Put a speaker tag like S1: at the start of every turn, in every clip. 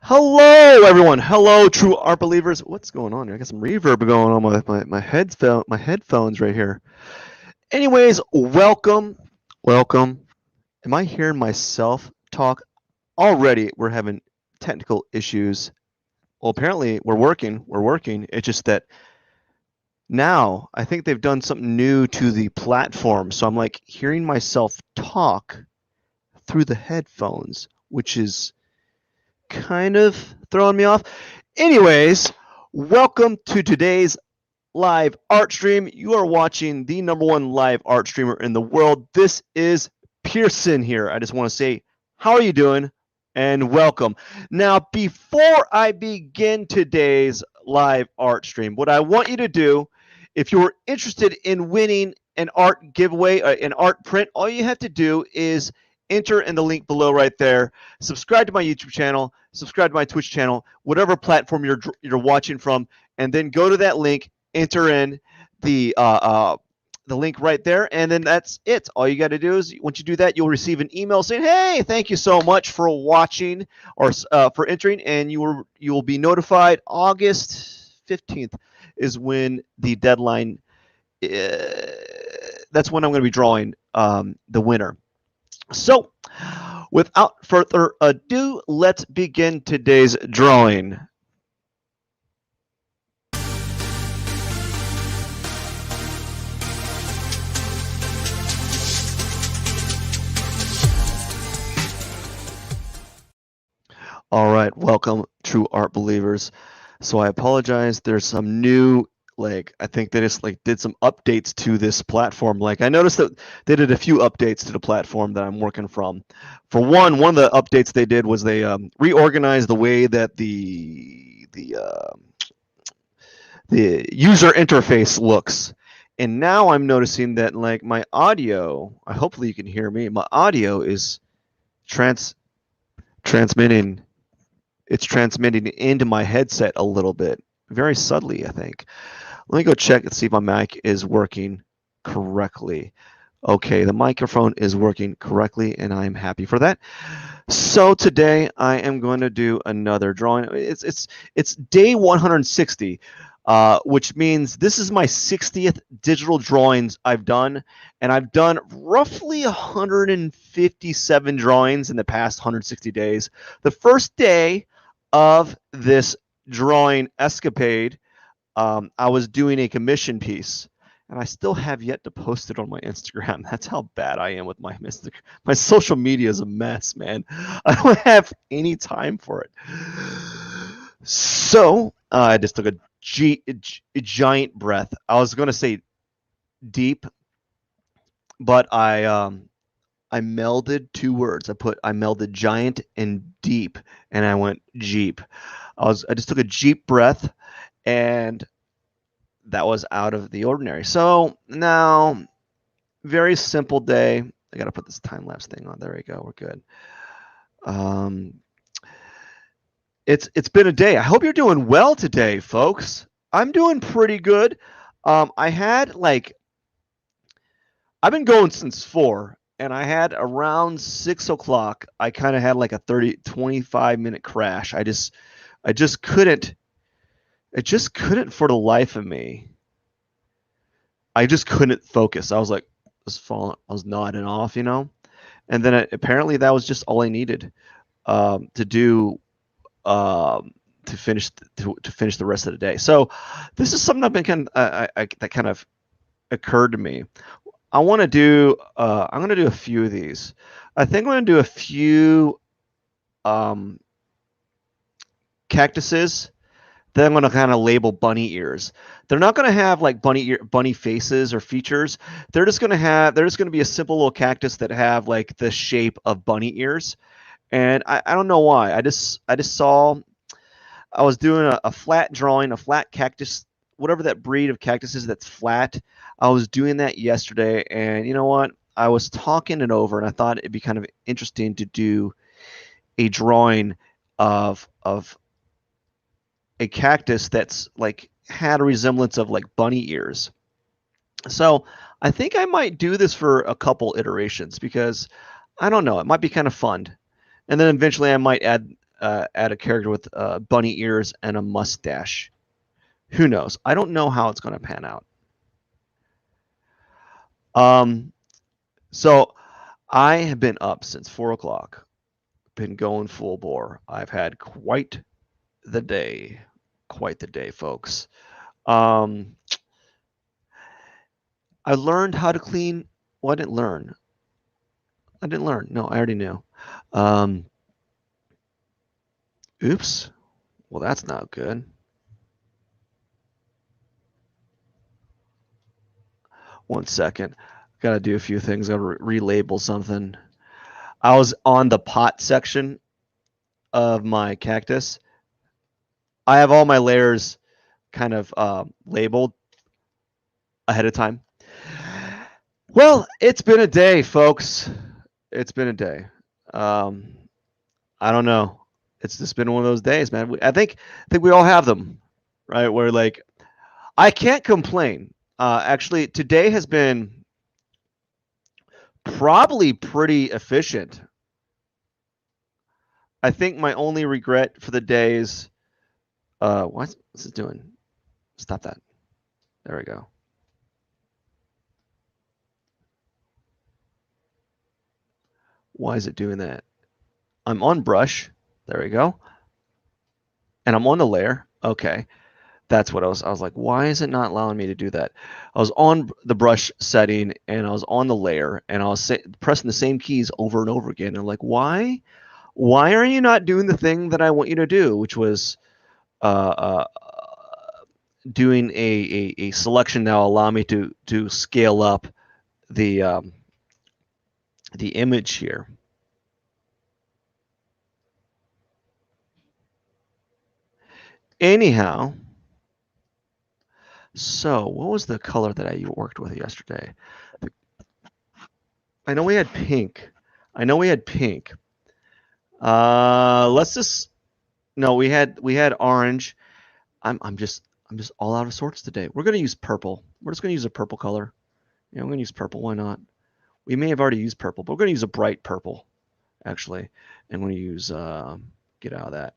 S1: Hello, everyone. Hello, true art believers. What's going on here? I got some reverb going on with my headphones right here. Anyways, welcome. Am I hearing myself talk already? We're having technical issues. Well, apparently we're working. We're working. It's just that now I think they've done something new to the platform. So I'm like hearing myself talk through the headphones, which is kind of throwing me off. Anyways, welcome to today's live art stream. You are watching the #1 live art streamer in the world. This is Pierson here. I just want to say, how are you doing? And welcome. Now, before I begin today's live art stream, what I want you to do, if you're interested in winning an art giveaway, an art print, all you have to do is enter in the link below right there. Subscribe to my YouTube channel, subscribe to my Twitch channel, whatever platform you're watching from, and then go to that link, enter in the link right there, and then that's it. All you got to do is once you do that, you'll receive an email saying, "Hey, thank you so much for watching or for entering," and you will be notified. August 15th is when the deadline. That's when I'm going to be drawing the winner. So, without further ado, let's begin today's drawing. All right, welcome, true art believers. So I apologize. There's some new, I think they just did some updates to this platform. I noticed that they did a few updates to the platform that I'm working from. For one of the updates they did was they reorganized the way that the user interface looks. And now I'm noticing that my audio, hopefully you can hear me, my audio is transmitting. It's transmitting into my headset a little bit, very subtly, I think. Let me go check and see if my mic is working correctly. Okay, the microphone is working correctly, and I'm happy for that. So today I am going to do another drawing. It's day 160, which means this is my 60th digital drawings I've done, and I've done roughly 157 drawings in the past 160 days. The first day of this drawing escapade, I was doing a commission piece, and I still have yet to post it on my Instagram. That's how bad I am with my Instagram. My social media is a mess, man. I don't have any time for it. So I just took a giant breath. I was going to say deep, but I melded two words. I melded giant and deep, and I went Jeep. I just took a Jeep breath, and that was out of the ordinary. So now, very simple day. I gotta put this time lapse thing on. There we go. We're good. It's been a day. I hope you're doing well today, folks. I'm doing pretty good. I've been going since 4, and I had around 6 o'clock. I kind of had like a 25 minute crash. I just couldn't. It just couldn't for the life of me. I just couldn't focus. I was like, I was nodding off, and then apparently that was just all I needed to do to finish the rest of the day. So this is something I've been that kind of occurred to me. I'm going to do a few of these. I think I'm going to do a few cactuses. Then I'm going to kind of label bunny ears. They're not going to have like bunny faces or features. They're just going to be a simple little cactus that have like the shape of bunny ears. And I don't know why. I just saw, I was doing a flat drawing, a flat cactus, whatever that breed of cactus is that's flat. I was doing that yesterday, and you know what? I was talking it over, and I thought it'd be kind of interesting to do a drawing of a cactus that's like had a resemblance of like bunny ears. So I think I might do this for a couple iterations because I don't know, it might be kind of fun. And then eventually I might add add a character with bunny ears and a mustache. Who knows? I don't know how it's going to pan out. So I have been up since 4 o'clock, been going full bore. I've had quite the day, folks. Um, I learned how to clean. Well, I didn't learn. No, I already knew. Um, oops. Well, that's not good. One second. Got to do a few things. Got to relabel something. I was on the pot section of my cactus. I have all my layers kind of labeled ahead of time. Well, it's been a day, folks. It's been a day. Um, I don't know. It's just been one of those days, man. I think we all have them, right? Where like I can't complain. Actually, today has been probably pretty efficient. I think my only regret for the day is what's it doing? Stop that. There we go. Why is it doing that? I'm on brush. There we go. And I'm on the layer. Okay. That's what I was like, why is it not allowing me to do that? I was on the brush setting and I was on the layer and I was pressing the same keys over and over again. And I'm like, why are you not doing the thing that I want you to do, which was doing a selection that will allow me to scale up the image here. Anyhow, so what was the color that I worked with yesterday? I know we had pink. Let's just no, we had orange. I'm just all out of sorts today. We're gonna use purple. We're just gonna use a purple color. Yeah, I'm gonna use purple. Why not? We may have already used purple, but we're gonna use a bright purple, actually. And we're gonna use get out of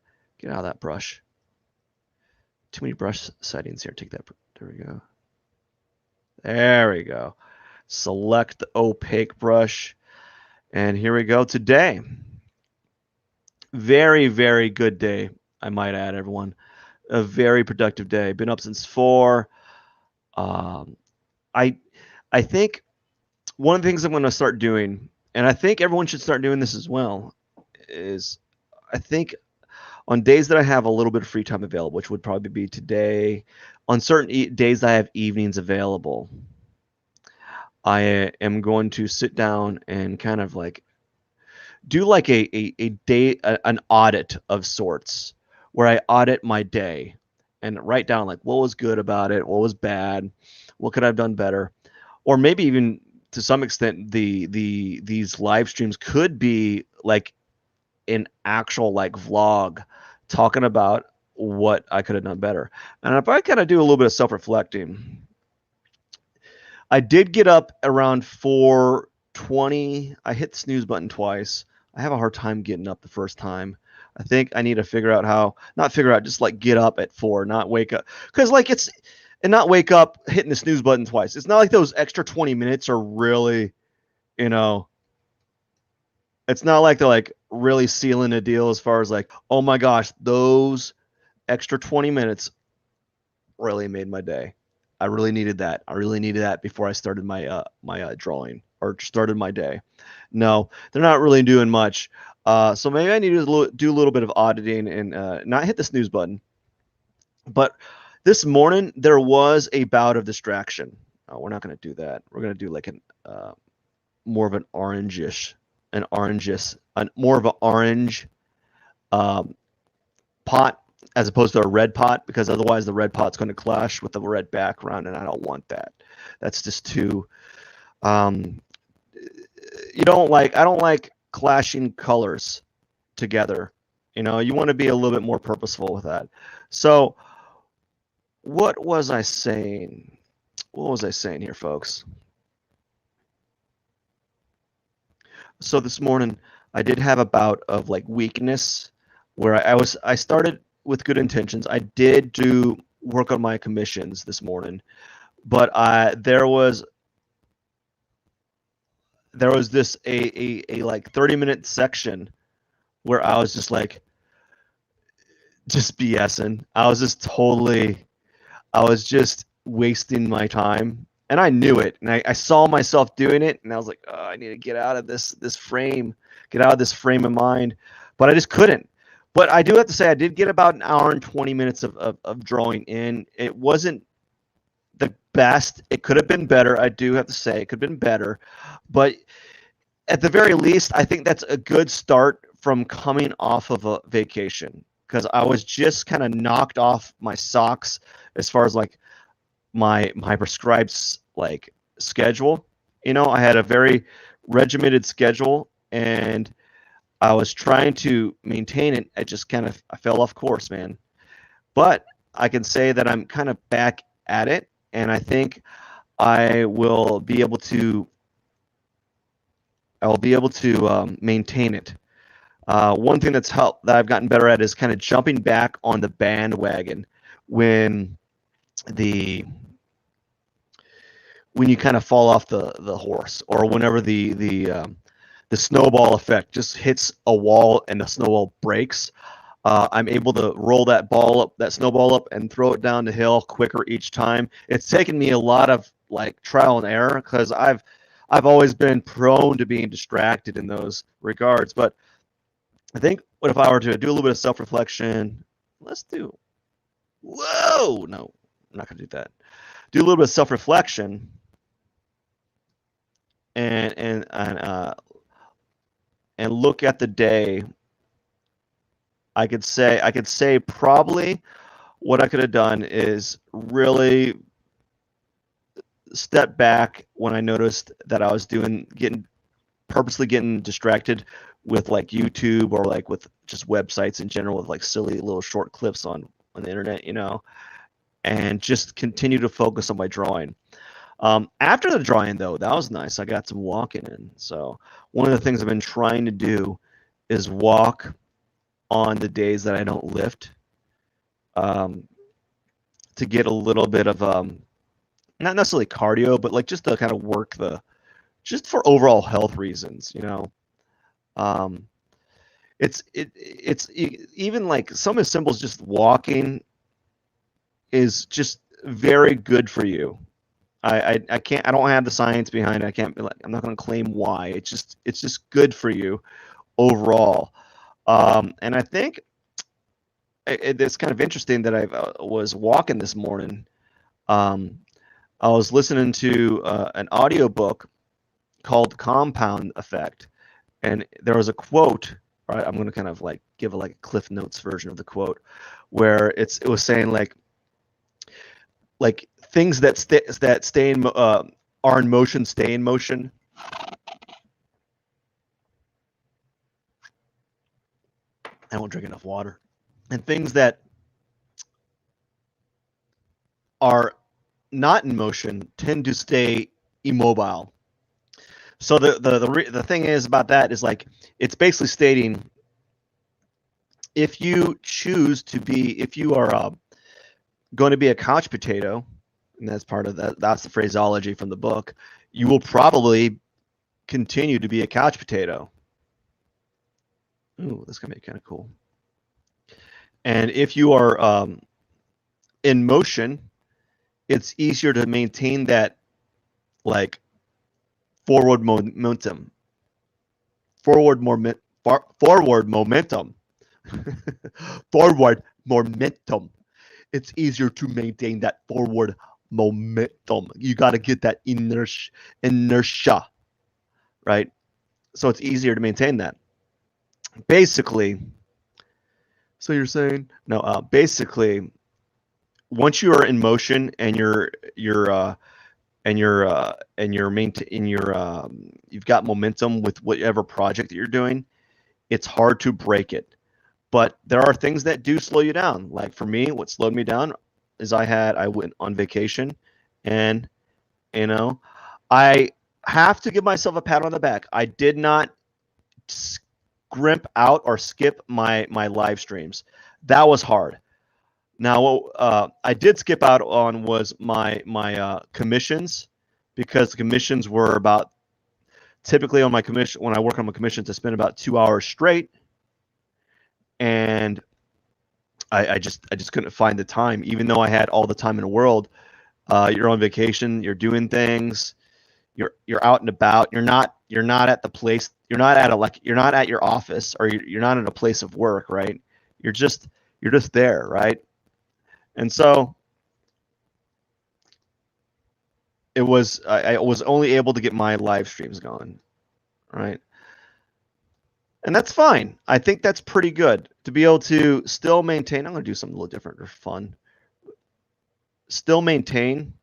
S1: that brush. Too many brush settings here. Take that. There we go. There we go. Select the opaque brush. And here we go today. Very, very good day, I might add, everyone. A very productive day. Been up since 4. I think one of the things I'm going to start doing, and I think everyone should start doing this as well, is I think on days that I have a little bit of free time available, which would probably be today, on certain days I have evenings available, I am going to sit down and kind of like do like a day, an audit of sorts, where I audit my day and write down like what was good about it, what was bad, what could I have done better, or maybe even to some extent these live streams could be like an actual like vlog talking about what I could have done better. And if I kind of do a little bit of self-reflecting, I did get up around 4:20. I hit the snooze button twice. I have a hard time getting up the first time. I think I need to figure out how, not figure out, just like get up at 4, not wake up. Because like and not wake up hitting the snooze button twice. It's not like those extra 20 minutes are really, you know, it's not like they're like really sealing a deal as far as like, oh my gosh, those extra 20 minutes really made my day. I really needed that. Before I started my my drawing or started my day. No, they're not really doing much. So maybe I need to do a little bit of auditing and not hit the snooze button. But this morning there was a bout of distraction. We're not going to do that. We're going to do like an more of an orangish, more of an orange pot as opposed to a red pot, because otherwise the red pot's going to clash with the red background, and I don't want that. That's just too. I don't like clashing colors together. You know, you want to be a little bit more purposeful with that. So, what was I saying? What was I saying here, folks? So this morning I did have a bout of like weakness where I started with good intentions. I did do work on my commissions this morning, but there was this a like 30-minute section where I was just like just BSing. I was just wasting my time, and I knew it, and I saw myself doing it, and I was like, oh, I need to get out of this frame, get out of this frame of mind, but I just couldn't. But I do have to say, I did get about an hour and 20 minutes of drawing in. It wasn't the best. It could have been better. I do have to say, it could have been better, but at the very least, I think that's a good start from coming off of a vacation, because I was just kind of knocked off my socks as far as like my prescribed like schedule. I had a very regimented schedule, and I was trying to maintain it. I fell off course, man. But I can say that I'm kind of back at it, and I think I will be able to maintain it. One thing that I've gotten better at is kind of jumping back on the bandwagon when you kind of fall off the horse, or whenever the snowball effect just hits a wall and the snowball breaks. I'm able to roll that snowball up, and throw it down the hill quicker each time. It's taken me a lot of like trial and error, because I've always been prone to being distracted in those regards. But I think what if I were to do a little bit of self-reflection? Whoa, no, I'm not gonna do that. Do a little bit of self-reflection, and look at the day. I could say probably what I could have done is really step back when I noticed that I was purposely getting distracted with like YouTube, or like with just websites in general, with like silly little short clips on the internet, and just continue to focus on my drawing. After the drawing, though, that was nice. I got some walking in. So one of the things I've been trying to do is walk on the days that I don't lift, to get a little bit of not necessarily cardio, but like just to kind of work just for overall health reasons. It's even like something as simple as just walking is just very good for you. I don't have the science behind it. I'm not going to claim why. It's just good for you overall. And I think it's kind of interesting that I was walking this morning. I was listening to an audiobook called Compound Effect, and there was a quote. Right, I'm going to kind of like give a Cliff Notes version of the quote, where it was saying like things that stay in are in motion stay in motion. I won't drink enough water. And things that are not in motion tend to stay immobile. So the thing is about that is like, it's basically stating, if you are going to be a couch potato, and that's the phraseology from the book, you will probably continue to be a couch potato. Ooh, that's gonna be kind of cool. And if you are in motion, it's easier to maintain that like forward momentum. Forward momentum. Forward momentum. It's easier to maintain that forward momentum. You got to get that inertia, right? So it's easier to maintain that. Basically, so you're saying no? Basically, once you are in motion and you've got momentum with whatever project that you're doing, it's hard to break it. But there are things that do slow you down. Like for me, what slowed me down is I went on vacation, and I have to give myself a pat on the back. I did not grimp out or skip my live streams. That was hard. Now, what I did skip out on was my commissions, because the commissions were about, typically on my commission, when I work on my commissions, I spend about 2 hours straight, and I just couldn't find the time, even though I had all the time in the world. You're on vacation, you're doing things, you're out and about. You're not at the place. You're not at you're not at your office, or you're not at a place of work, right? You're just there, right? And so it was, I was only able to get my live streams going, right? And that's fine. I think that's pretty good to be able to still maintain. I'm going to do something a little different or fun. Still maintain.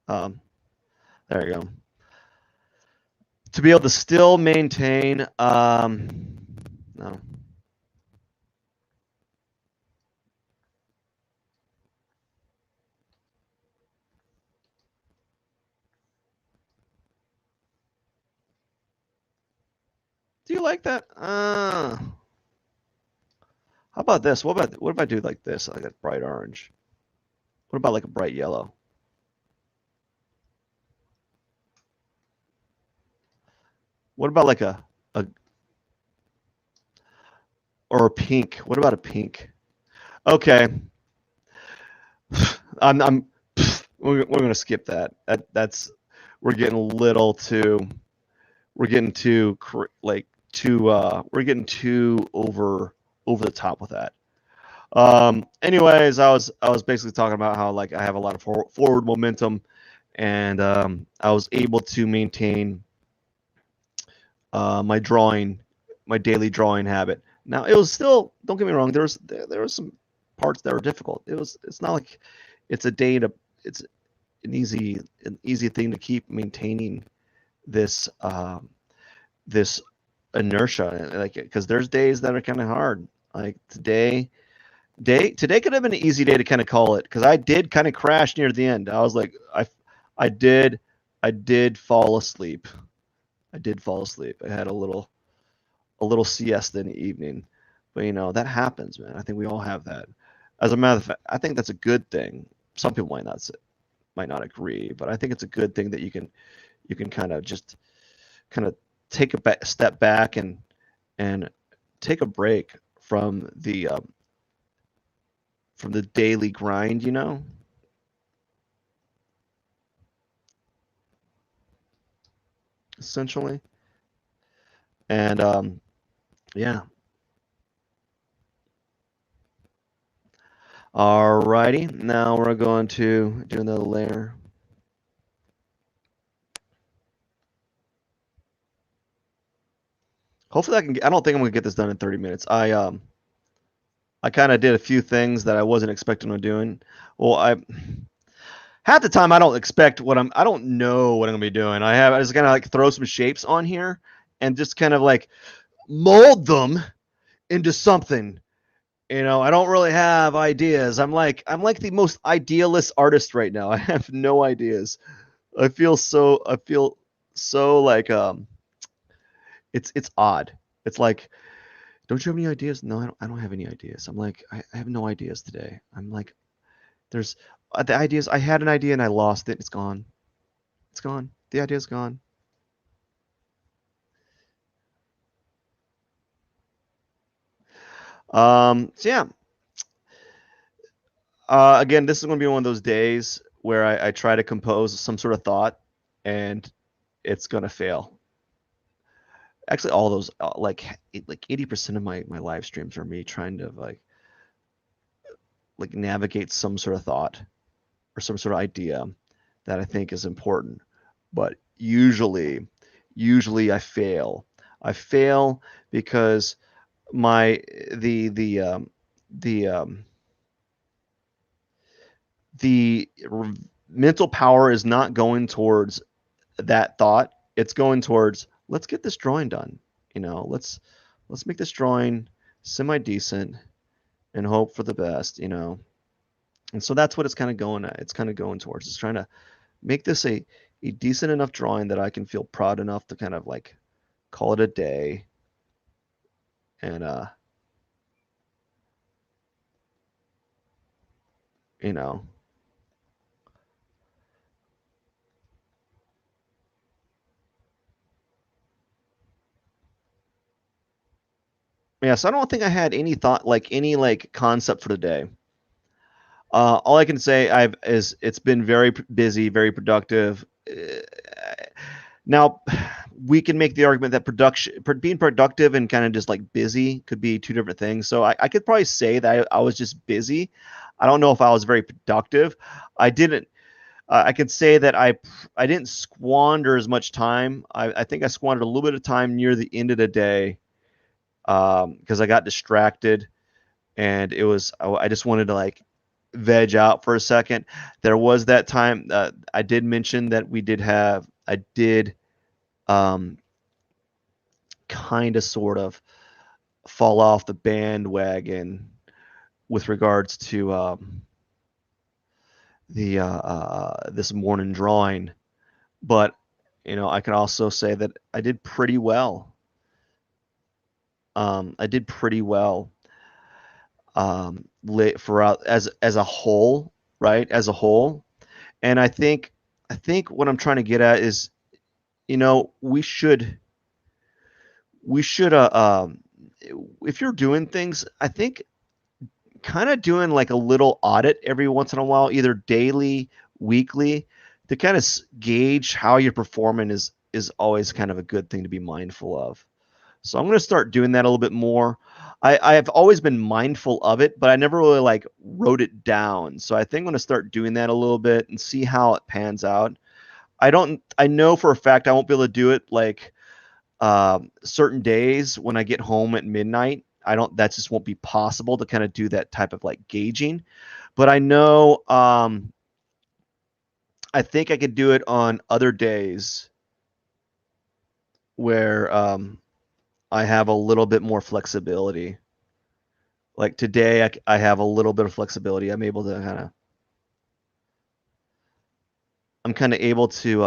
S1: There you go. To be able to still maintain. No. Do you like that? How about this? What if I do like this, like a bright orange? What about like a bright yellow? What about like a or a pink? What about a pink? Okay. We're gonna skip that. That's we're getting a little too. We're getting too like too. We're getting too over the top with that. Anyways, I was basically talking about how, like, I have a lot of forward momentum, and I was able to maintain my daily drawing habit. Now, it was still, don't get me wrong, there was some parts that were difficult. It's not like it's it's an easy thing to keep maintaining this this inertia, like, because there's days that are kind of hard. Like today could have been an easy day to kind of call it, because I did kind of crash near the end. I was like, I did fall asleep. I did fall asleep. I had a little siesta in the evening, but that happens, man. I think we all have that. As a matter of fact, I think that's a good thing. Some people might not agree, but I think it's a good thing that you can kind of just kind of take a step back and take a break from the daily grind, essentially. And yeah. Alrighty, now we're going to do another layer. Hopefully I don't think I'm gonna get this done in 30 minutes. I kind of did a few things that I wasn't expecting on doing. Well, half the time I don't expect I don't know what I'm gonna be doing. I just kind of like throw some shapes on here and just kind of like mold them into something. I don't really have ideas. I'm like the most idealist artist right now. I have no ideas. I feel so like it's odd. It's like, don't you have any ideas? No, I don't have any ideas. I'm like, I have no ideas today. I'm like, there's the ideas. I had an idea and I lost it. It's gone. It's gone. The idea's gone. So yeah. Again, this is going to be one of those days where I try to compose some sort of thought, and it's going to fail. Actually, all those, like 80% of my live streams are me trying to like navigate some sort of thought or some sort of idea that I think is important. But usually I fail. I fail because my the mental power is not going towards that thought. It's going towards, let's get this drawing done. Let's make this drawing semi decent and hope for the best. And so that's what it's kind of going at. It's kind of going towards. It's trying to make this a decent enough drawing that I can feel proud enough to kind of like call it a day. And, you know, yeah, so I don't think I had any thought, like any like concept for today. All I can say is it's been very busy, very productive. Now, we can make the argument that being productive and kind of just like busy could be two different things. So I could probably say that I was just busy. I don't know if I was very productive. I didn't. I could say that I didn't squander as much time. I think I squandered a little bit of time near the end of the day because I got distracted and I just wanted to like veg out for a second. There was that time I did mention that I did um, kind of sort of fall off the bandwagon with regards to the this morning drawing, but I can also say that I did pretty well. I did pretty well for as a whole, right? As a whole, and I think what I'm trying to get at is, we should if you're doing things, I think kind of doing like a little audit every once in a while, either daily, weekly, to kind of gauge how you're performing is always kind of a good thing to be mindful of. So I'm going to start doing that a little bit more. I have always been mindful of it, but I never really like wrote it down. So I think I'm going to start doing that a little bit and see how it pans out. I know for a fact I won't be able to do it like certain days when I get home at midnight. That just won't be possible to kind of do that type of like gauging. But I know, I think I could do it on other days where I have a little bit more flexibility. Like today, I have a little bit of flexibility. I'm kind of able to,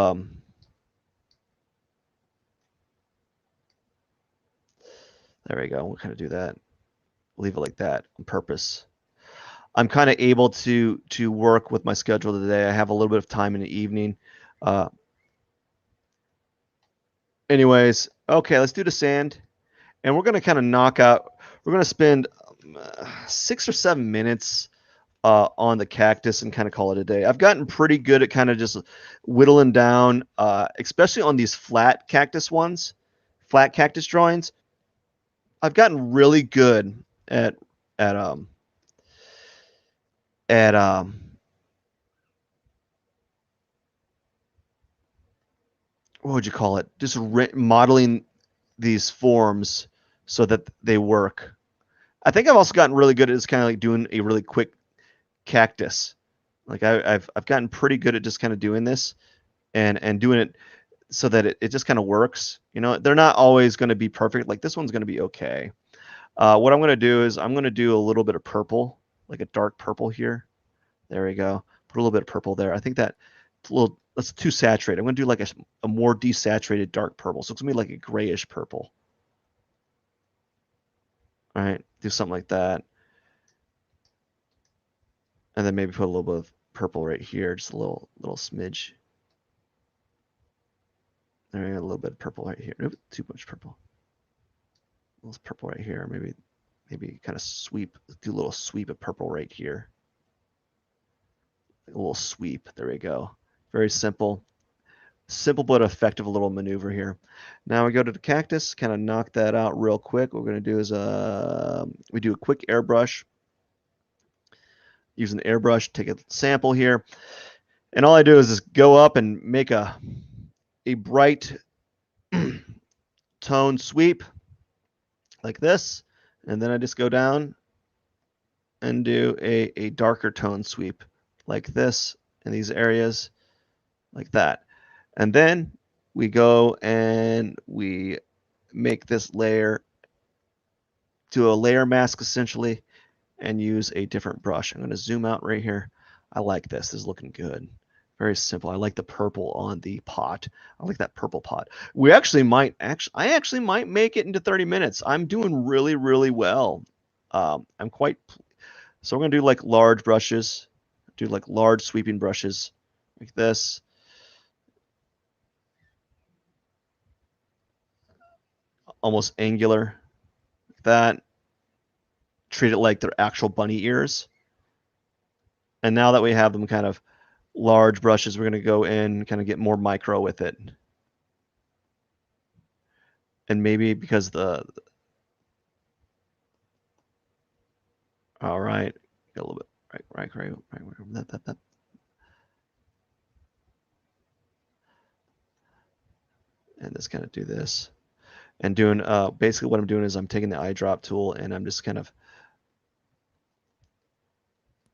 S1: there we go. We'll kind of do that. Leave it like that on purpose. I'm kind of able to work with my schedule today. I have a little bit of time in the evening. Uh, Anyways, okay, let's do the sand, and we're gonna kind of knock out. We're gonna spend 6 or 7 minutes on the cactus and kind of call it a day. I've gotten pretty good at kind of just whittling down, especially on these flat cactus drawings. I've gotten really good at at um at what would you call it? Just modeling these forms so that they work. I think I've also gotten really good at just kind of like doing a really quick cactus. Like I've gotten pretty good at just kind of doing this and doing it so that it just kind of works. They're not always going to be perfect. Like this one's going to be okay. What I'm going to do is I'm going to do a little bit of purple, like a dark purple here. There we go. Put a little bit of purple there. I think that's too saturated. I'm going to do like a more desaturated dark purple. So it's going to be like a grayish purple. All right, do something like that. And then maybe put a little bit of purple right here, just a little smidge. There we go, a little bit of purple right here. Nope, too much purple. A little purple right here. Maybe kind of do a little sweep of purple right here. A little sweep. There we go. Very simple but effective little maneuver here. Now we go to the cactus, kind of knock that out real quick. What we're going to do is we do a quick airbrush. Using the airbrush, take a sample here. And all I do is just go up and make a bright tone sweep like this. And then I just go down and do a darker tone sweep like this in these areas like that. And then we go and we make this layer to a layer mask essentially and use a different brush. I'm going to zoom out right here. I like this. This is looking good. Very simple. I like the purple on the pot. I like that purple pot. I actually might make it into 30 minutes. I'm doing really, really well. I'm quite, so we're gonna do like large brushes, do like large sweeping brushes like this. Almost angular, like that. Treat it like they're actual bunny ears. And now that we have them kind of large brushes, we're gonna go in, kind of get more micro with it. And maybe because all right, get a little bit, right, that. And just kind of do this. And doing, basically what I'm doing is I'm taking the eyedrop tool and I'm just kind of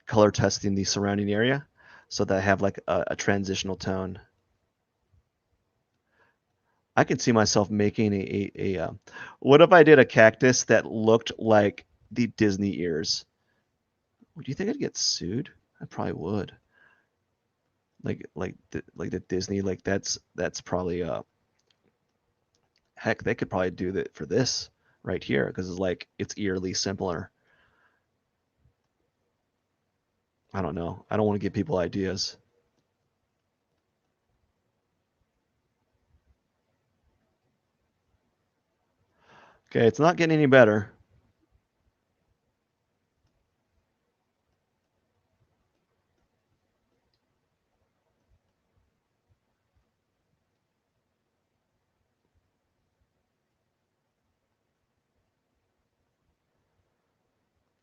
S1: color testing the surrounding area so that I have like a transitional tone. I can see myself making what if I did a cactus that looked like the Disney ears? Do you think I'd get sued? I probably would. Like the Disney, like that's probably heck, they could probably do that for this right here because it's like it's eerily similar. I don't know. I don't want to give people ideas. Okay, it's not getting any better.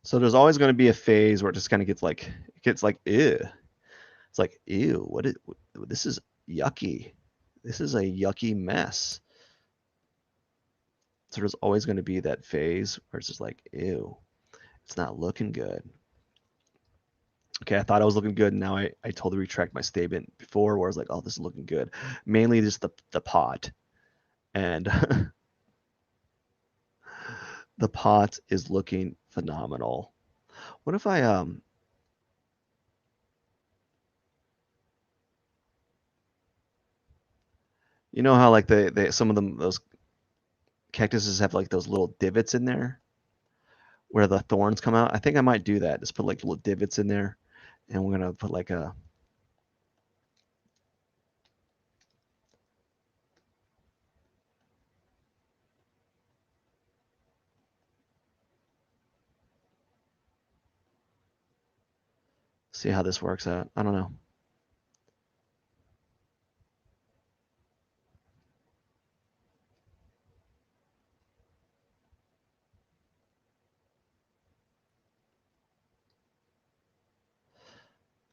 S1: So there's always going to be a phase where it just kind of gets like ew. It's like ew. This is yucky. This is a yucky mess. So there's always going to be that phase where it's just like ew. It's not looking good. Okay, I thought I was looking good, and now I totally retract my statement before where I was like, oh, this is looking good. Mainly just the pot. And the pot is looking phenomenal. What if I you know how like they some of them those cactuses have like those little divots in there where the thorns come out? I think I might do that. Just put like little divots in there, and we're gonna put like a see how this works out. I don't know.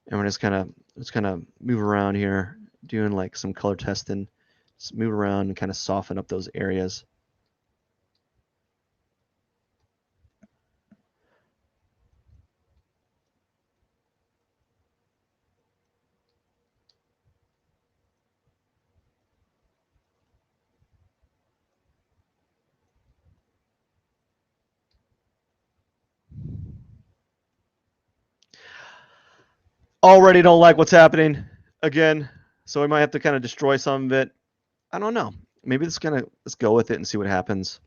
S1: And we're just kind of move around here, doing like some color testing. Just move around and kind of soften up those areas. Already don't like what's happening again, so we might have to kind of destroy some of it. I don't know. Maybe let's go with it and see what happens.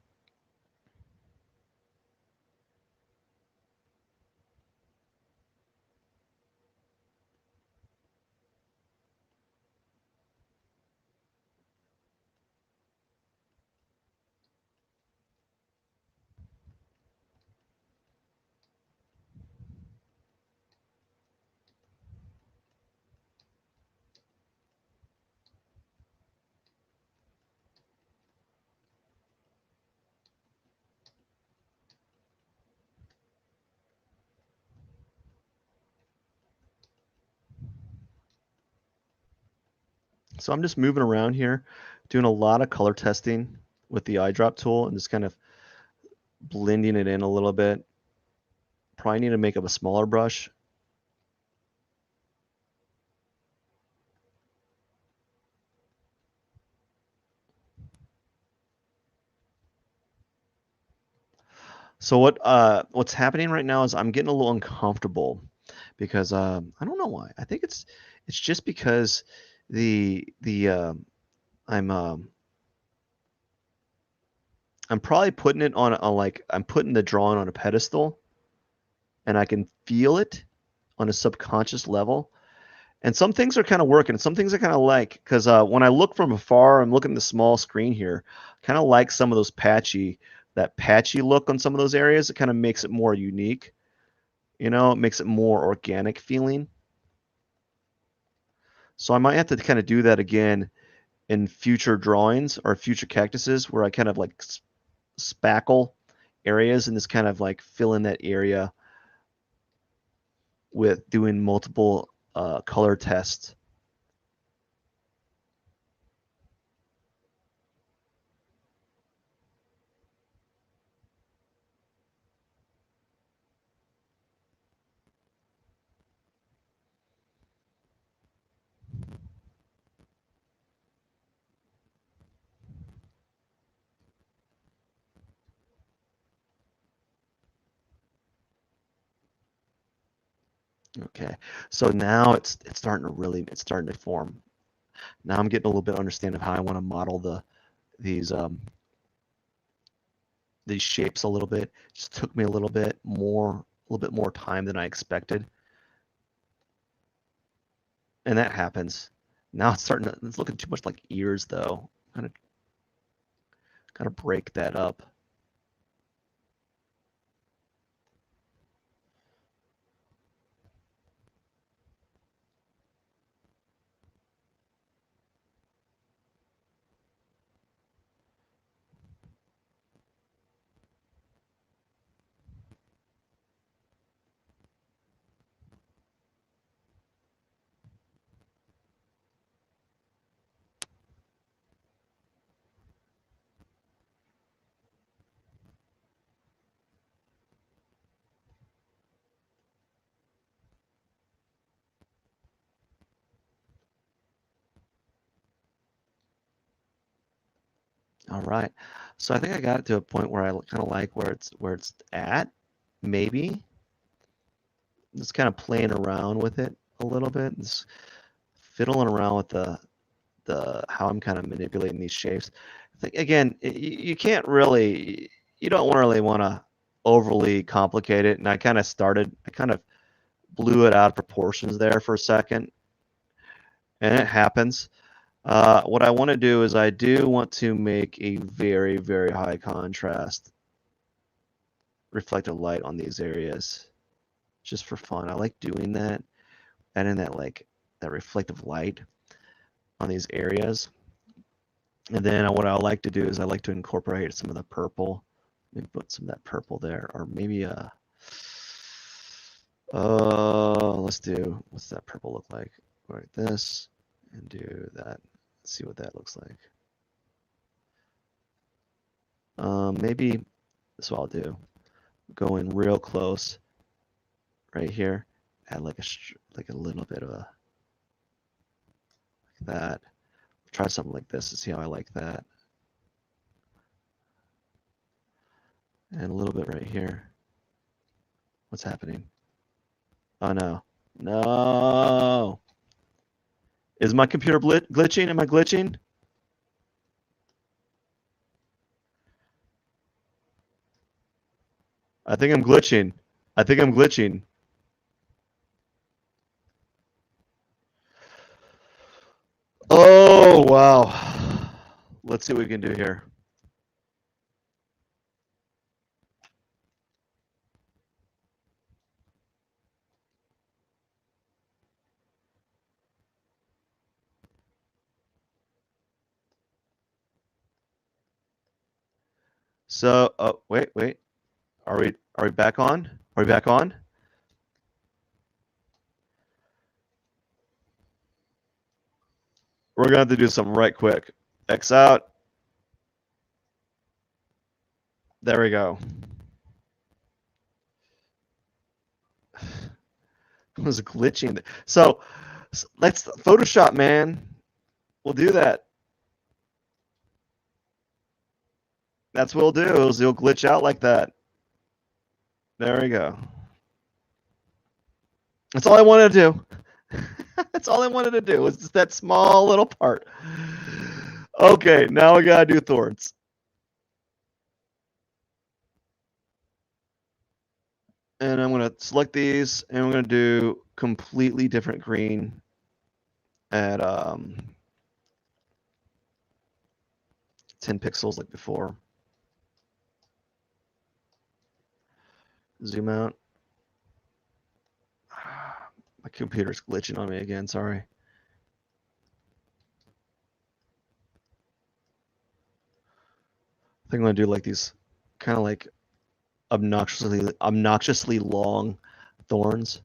S1: So I'm just moving around here, doing a lot of color testing with the eyedrop tool and just kind of blending it in a little bit. Probably need to make up a smaller brush. So what's happening right now is I'm getting a little uncomfortable because I don't know why. I think it's just because the I'm I'm probably putting it on like I'm putting the drawing on a pedestal, and I can feel it on a subconscious level. And some things are kind of working. Some things I kind of like because when I look from afar, I'm looking at the small screen here. Kind of like some of those that patchy look on some of those areas. It kind of makes it more unique. You know, it makes it more organic feeling. So I might have to kind of do that again in future drawings or future cactuses where I kind of like spackle areas and just kind of like fill in that area with doing multiple color tests. Okay, so now it's starting to form. Now I'm getting a little bit of understanding of how I want to model these um, these shapes a little bit. It just took me a little bit more time than I expected, and that happens. Now it's looking too much like ears though. Kind of break that up. All right. So I think I got it to a point where I kind of like where it's at. Maybe just kind of playing around with it a little bit, just fiddling around with the how I'm kind of manipulating these shapes. I think again, you can't really, you don't really want to overly complicate it. And I kind of blew it out of proportions there for a second, and it happens. What I want to do is I do want to make a very, very high contrast reflected light on these areas just for fun. I like doing that, adding that reflective light on these areas. And then what I like to do is I like to incorporate some of the purple. Maybe put some of that purple there, or maybe let's do, what's that purple look like? Like this, and do that. Let's see what that looks like. Maybe this is what I'll do. Go in real close right here, add like a little bit of a like that. Try something like this to see how I like that. And a little bit right here. What's happening? Oh no. No. Is my computer glitching? Am I glitching? I think I'm glitching. I think I'm glitching. Oh, wow. Let's see what we can do here. So, oh, wait. Are we back on? Are we back on? We're gonna have to do something right quick. X out. There we go. It was glitching. So let's Photoshop, man. We'll do that. That's what we'll do. Is you'll glitch out like that. There we go. That's all I wanted to do. That's all I wanted to do was just that small little part. Okay, now we gotta do thorns. And I'm gonna select these, and we're gonna do completely different green at 10 pixels like before. Zoom out. My computer's glitching on me again, sorry. I think I'm gonna do like these kind of like obnoxiously long thorns.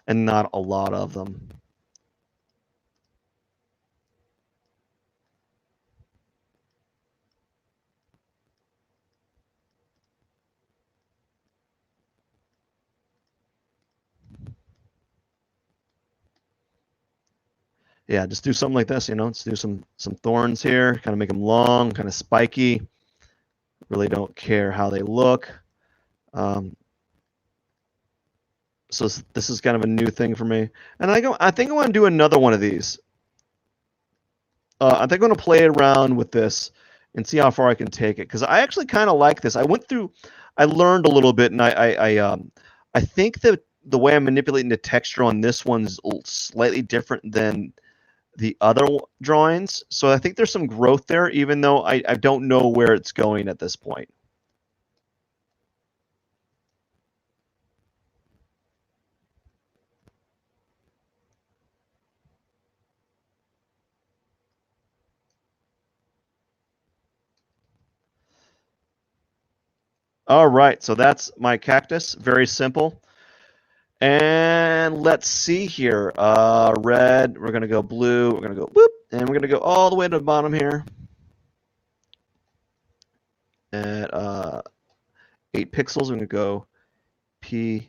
S1: And not a lot of them. Yeah, just do something like this, you know, let's do some thorns here, kind of make them long, kind of spiky. Really don't care how they look. So this is kind of a new thing for me. And I think I want to do another one of these. I think I'm going to play around with this and see how far I can take it, because I actually kind of like this. I learned a little bit, and I think that the way I'm manipulating the texture on this one's slightly different than the other drawings. So I think there's some growth there, even though I don't know where it's going at this point. All right, so that's my cactus. Very simple. And let's see here. Red, we're going to go blue, we're going to go whoop, and we're going to go all the way to the bottom here at 8 pixels. We're going to go P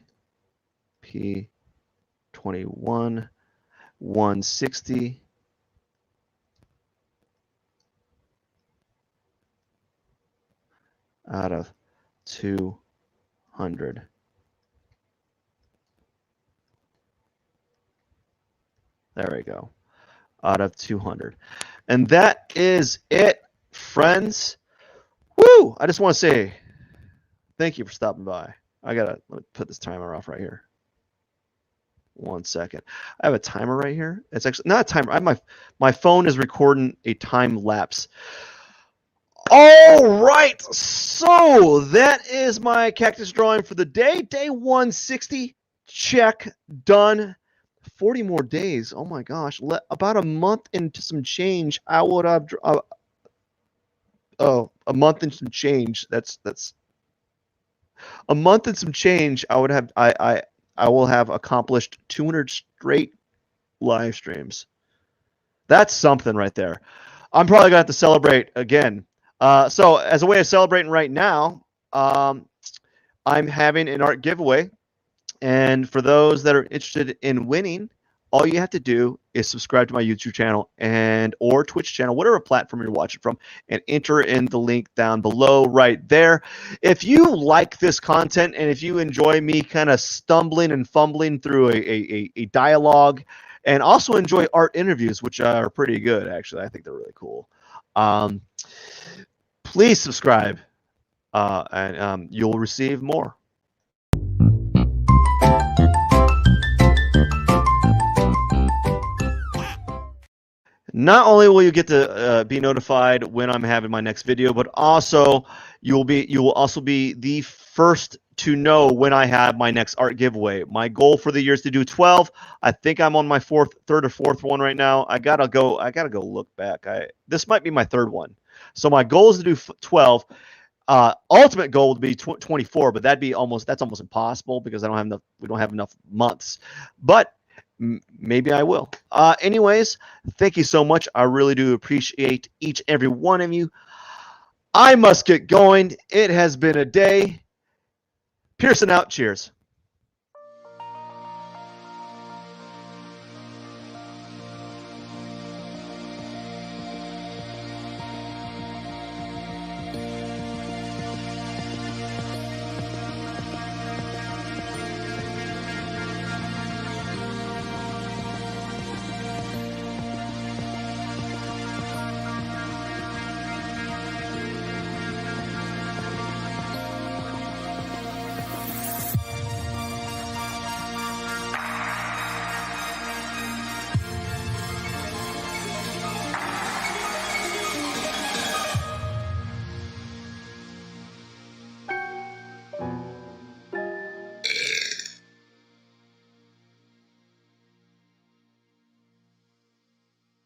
S1: 21 160 out of 200. There we go. Out of 200. And that is it, friends. Woo! I just want to say thank you for stopping by. Let me put this timer off right here. 1 second. I have a timer right here. It's actually not a timer. I have my phone is recording a time lapse. All right. So that is my cactus drawing for the day. Day 160. Check. Done. 40 more days. Oh my gosh. About a month into some change, I would have a month and some change. That's a month and some change. I will have accomplished 200 straight live streams. That's something right there. I'm probably gonna have to celebrate again. So as a way of celebrating right now, I'm having an art giveaway. And for those that are interested in winning, all you have to do is subscribe to my YouTube channel or Twitch channel, whatever platform you're watching from, and enter in the link down below right there. If you like this content and if you enjoy me kind of stumbling and fumbling through a dialogue, and also enjoy art interviews, which are pretty good, actually. I think they're really cool. Please subscribe, and you'll receive more. Not only will you get to be notified when I'm having my next video, but also you will also be the first to know when I have my next art giveaway. My goal for the year is to do 12. I think I'm on my third or fourth one right now. I gotta go look back. This might be my third one. So my goal is to do 12. Ultimate goal would be 24, but that's almost impossible because we don't have enough months. But maybe I will. Anyways, thank you so much. I really do appreciate each and every one of you. I must get going. It has been a day. Pierson out. Cheers.